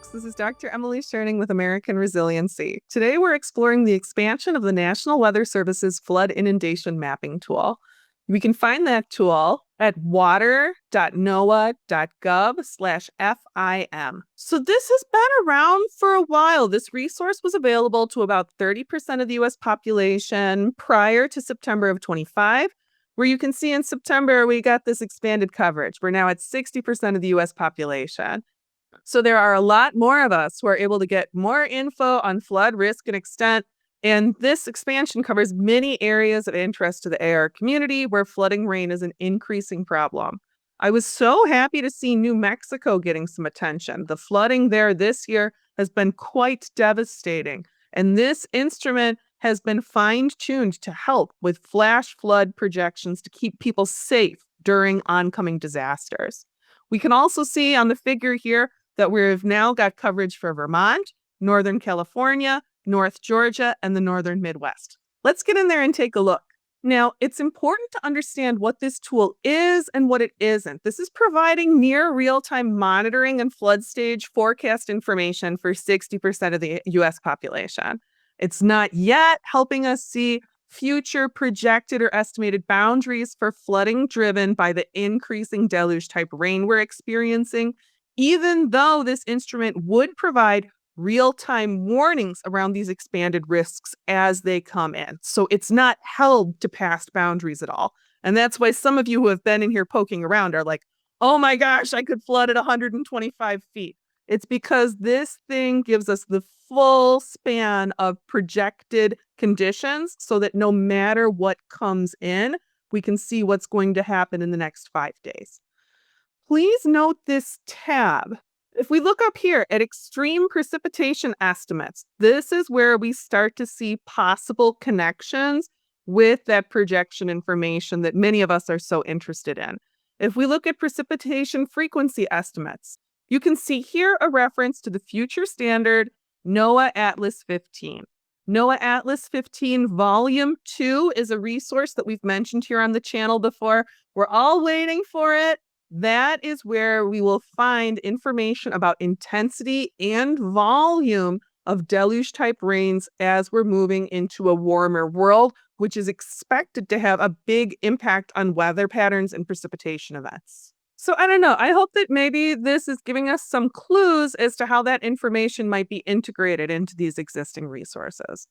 folks. This is Dr. Emily Scherning with American Resiliency. Today, we're exploring the expansion of the National Weather Service's flood inundation mapping tool. We can find that tool at water.noaa.gov/FIM. So this has been around for a while. This resource was available to about 30% of the U.S. population prior to September of 25, where you can see in September, we got this expanded coverage. We're now at 60% of the U.S. population. So there are a lot more of us who are able to get more info on flood risk and extent. And this expansion covers many areas of interest to the AR community where flooding rain is an increasing problem. I was so happy to see New Mexico getting some attention. The flooding there this year has been quite devastating. And this instrument has been fine-tuned to help with flash flood projections to keep people safe during oncoming disasters. We can also see on the figure here that we've now got coverage for Vermont, Northern California, North Georgia, and the Northern Midwest. Let's get in there and take a look. Now, it's important to understand what this tool is and what it isn't. This is providing near real-time monitoring and flood stage forecast information for 60% of the U.S. population. It's not yet helping us see future projected or estimated boundaries for flooding driven by the increasing deluge-type rain we're experiencing, even though this instrument would provide real-time warnings around these expanded risks as they come in. So it's not held to past boundaries at all. And that's why some of you who have been in here poking around are like, oh my gosh, I could flood at 125 feet. It's because this thing gives us the full span of projected conditions so that no matter what comes in, we can see what's going to happen in the next 5 days. Please note this tab. If we look up here at extreme precipitation estimates, this is where we start to see possible connections with that projection information that many of us are so interested in. If we look at precipitation frequency estimates, you can see here a reference to the future standard NOAA Atlas 15. NOAA Atlas 15 Volume 2 is a resource that we've mentioned here on the channel before. We're all waiting for it. That is where we will find information about intensity and volume of deluge-type rains as we're moving into a warmer world, which is expected to have a big impact on weather patterns and precipitation events. So I don't know, I hope that maybe this is giving us some clues as to how that information might be integrated into these existing resources.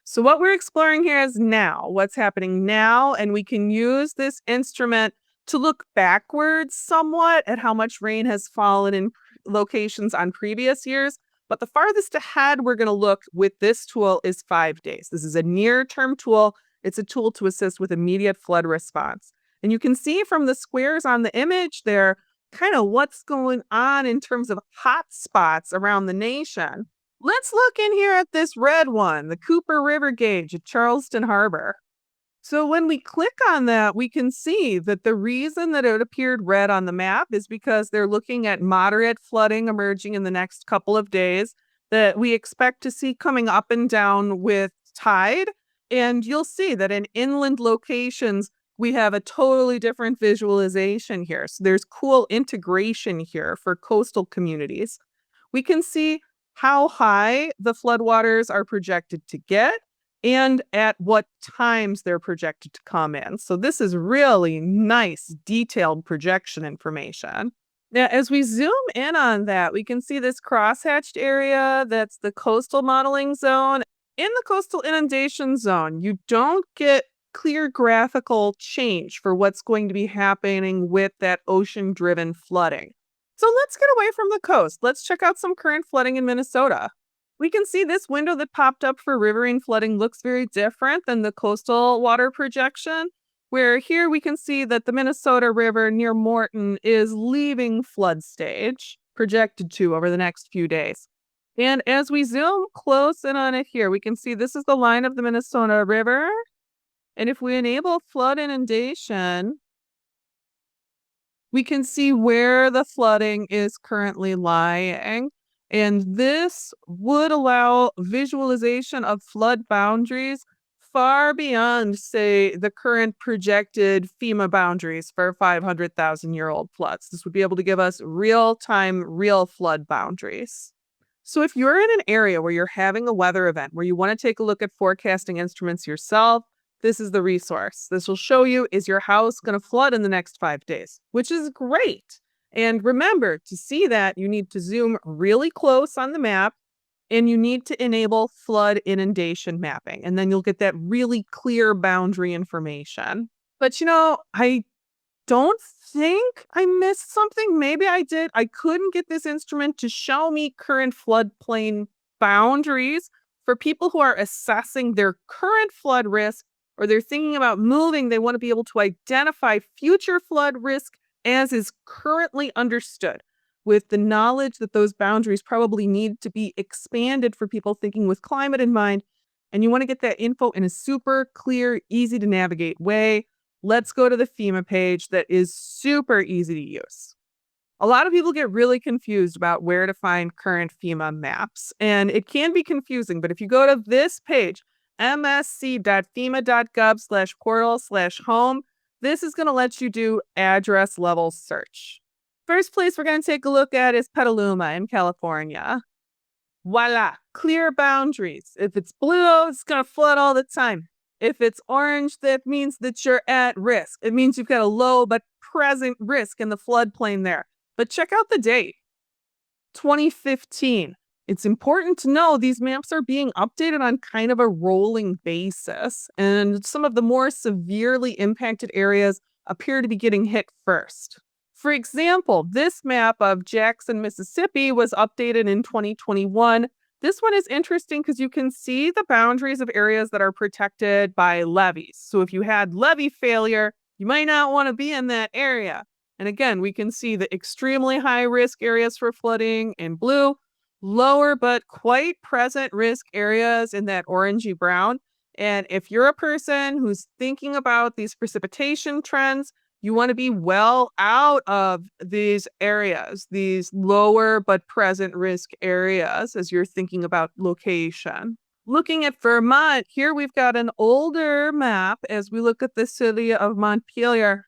So what we're exploring here is now, what's happening now, and we can use this instrument to look backwards somewhat at how much rain has fallen in locations on previous years. But the farthest ahead we're going to look with this tool is 5 days. This is a near-term tool. It's a tool to assist with immediate flood response. And you can see from the squares on the image there kind of what's going on in terms of hot spots around the nation. Let's look in here at this red one, the Cooper River Gauge at Charleston Harbor. So when we click on that, we can see that the reason that it appeared red on the map is because they're looking at moderate flooding emerging in the next couple of days that we expect to see coming up and down with tide. And you'll see that in inland locations, we have a totally different visualization here. So there's cool integration here for coastal communities. We can see how high the floodwaters are projected to get and at what times they're projected to come in. So this is really nice, detailed projection information. Now, as we zoom in on that, we can see this crosshatched area, that's the coastal modeling zone. In the coastal inundation zone, you don't get clear graphical change for what's going to be happening with that ocean-driven flooding. So let's get away from the coast. Let's check out some current flooding in Minnesota. We can see this window that popped up for riverine flooding looks very different than the coastal water projection, where here we can see that the Minnesota River near Morton is leaving flood stage, projected to over the next few days. And as we zoom close in on it here, we can see this is the line of the Minnesota River. And if we enable flood inundation, we can see where the flooding is currently lying. And this would allow visualization of flood boundaries far beyond, say, the current projected FEMA boundaries for 500,000-year-old floods. This would be able to give us real-time, real flood boundaries. So if you're in an area where you're having a weather event, where you want to take a look at forecasting instruments yourself, this is the resource. This will show you, is your house going to flood in the next 5 days, which is great. And remember, to see that, you need to zoom really close on the map and you need to enable flood inundation mapping. And then you'll get that really clear boundary information. But I don't think I missed something. Maybe I did. I couldn't get this instrument to show me current floodplain boundaries for people who are assessing their current flood risk or they're thinking about moving. They want to be able to identify future flood risk as is currently understood, with the knowledge that those boundaries probably need to be expanded for people thinking with climate in mind. And you want to get that info in a super clear, easy to navigate way. Let's go to the FEMA page that is super easy to use. A lot of people get really confused about where to find current FEMA maps, and it can be confusing, but if you go to this page, msc.fema.gov/portal/home, this is going to let you do address level search. First place we're going to take a look at is Petaluma in California. Voila, clear boundaries. If it's blue, it's going to flood all the time. If it's orange, that means that you're at risk. It means you've got a low but present risk in the floodplain there. But check out the date, 2015. It's important to know these maps are being updated on kind of a rolling basis, and some of the more severely impacted areas appear to be getting hit first. For example, this map of Jackson, Mississippi was updated in 2021. This one is interesting because you can see the boundaries of areas that are protected by levees. So if you had levee failure, you might not want to be in that area. And again, we can see the extremely high risk areas for flooding in blue, lower but quite present risk areas in that orangey brown. And if you're a person who's thinking about these precipitation trends, you want to be well out of these areas, these lower but present risk areas as you're thinking about location. Looking at Vermont, here we've got an older map as we look at the city of Montpelier.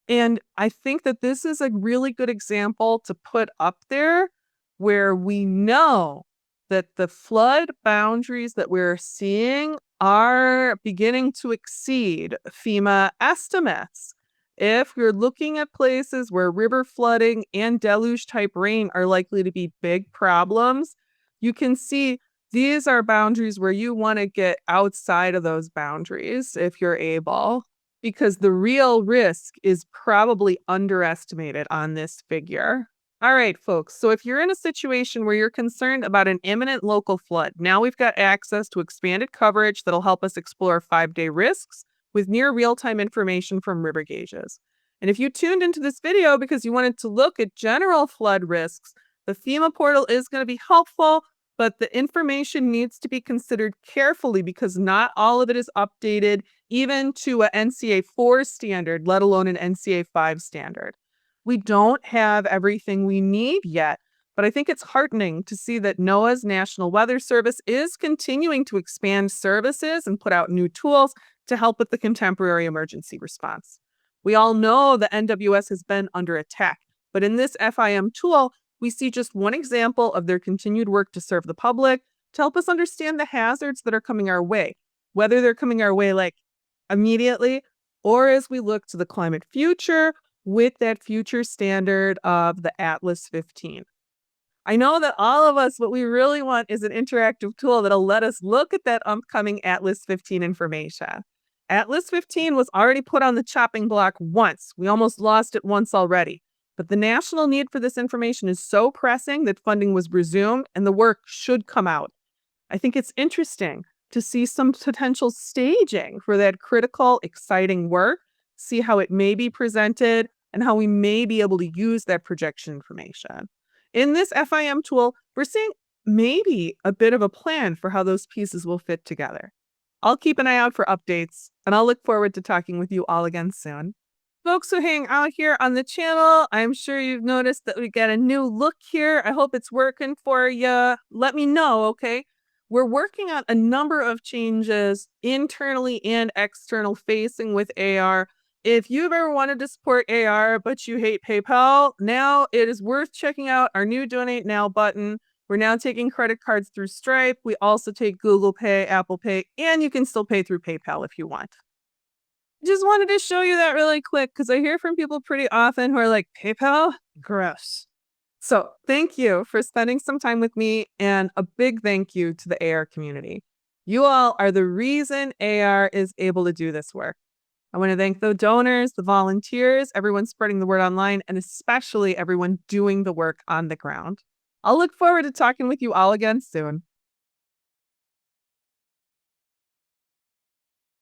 And I think that this is a really good example to put up there where we know that the flood boundaries that we're seeing are beginning to exceed FEMA estimates. If you're looking at places where river flooding and deluge type rain are likely to be big problems, you can see these are boundaries where you want to get outside of those boundaries if you're able, because the real risk is probably underestimated on this figure. All right, folks, so if you're in a situation where you're concerned about an imminent local flood, now we've got access to expanded coverage that'll help us explore 5-day risks with near real-time information from river gauges. And if you tuned into this video because you wanted to look at general flood risks, the FEMA portal is going to be helpful, but the information needs to be considered carefully because not all of it is updated even to an NCA 4 standard, let alone an NCA 5 standard. We don't have everything we need yet, but I think it's heartening to see that NOAA's National Weather Service is continuing to expand services and put out new tools to help with the contemporary emergency response. We all know the NWS has been under attack, but in this FIM tool, we see just one example of their continued work to serve the public, to help us understand the hazards that are coming our way, whether they're coming our way like immediately or as we look to the climate future with that future standard of the Atlas 15. I know that all of us, what we really want is an interactive tool that'll let us look at that upcoming Atlas 15 information. Atlas 15 was already put on the chopping block once. We almost lost it once already. But the national need for this information is so pressing that funding was resumed and the work should come out. I think it's interesting to see some potential staging for that critical, exciting work, see how it may be presented, and how we may be able to use that projection information. In this FIM tool, we're seeing maybe a bit of a plan for how those pieces will fit together. I'll keep an eye out for updates, and I'll look forward to talking with you all again soon. Folks who hang out here on the channel, I'm sure you've noticed that we got a new look here. I hope it's working for you. Let me know, okay? We're working on a number of changes internally and external facing with AR. If you've ever wanted to support AR, but you hate PayPal, now it is worth checking out our new Donate Now button. We're now taking credit cards through Stripe. We also take Google Pay, Apple Pay, and you can still pay through PayPal if you want. Just wanted to show you that really quick because I hear from people pretty often who are like, PayPal? Gross. So thank you for spending some time with me, and a big thank you to the AR community. You all are the reason AR is able to do this work. I want to thank the donors, the volunteers, everyone spreading the word online, and especially everyone doing the work on the ground. I'll look forward to talking with you all again soon.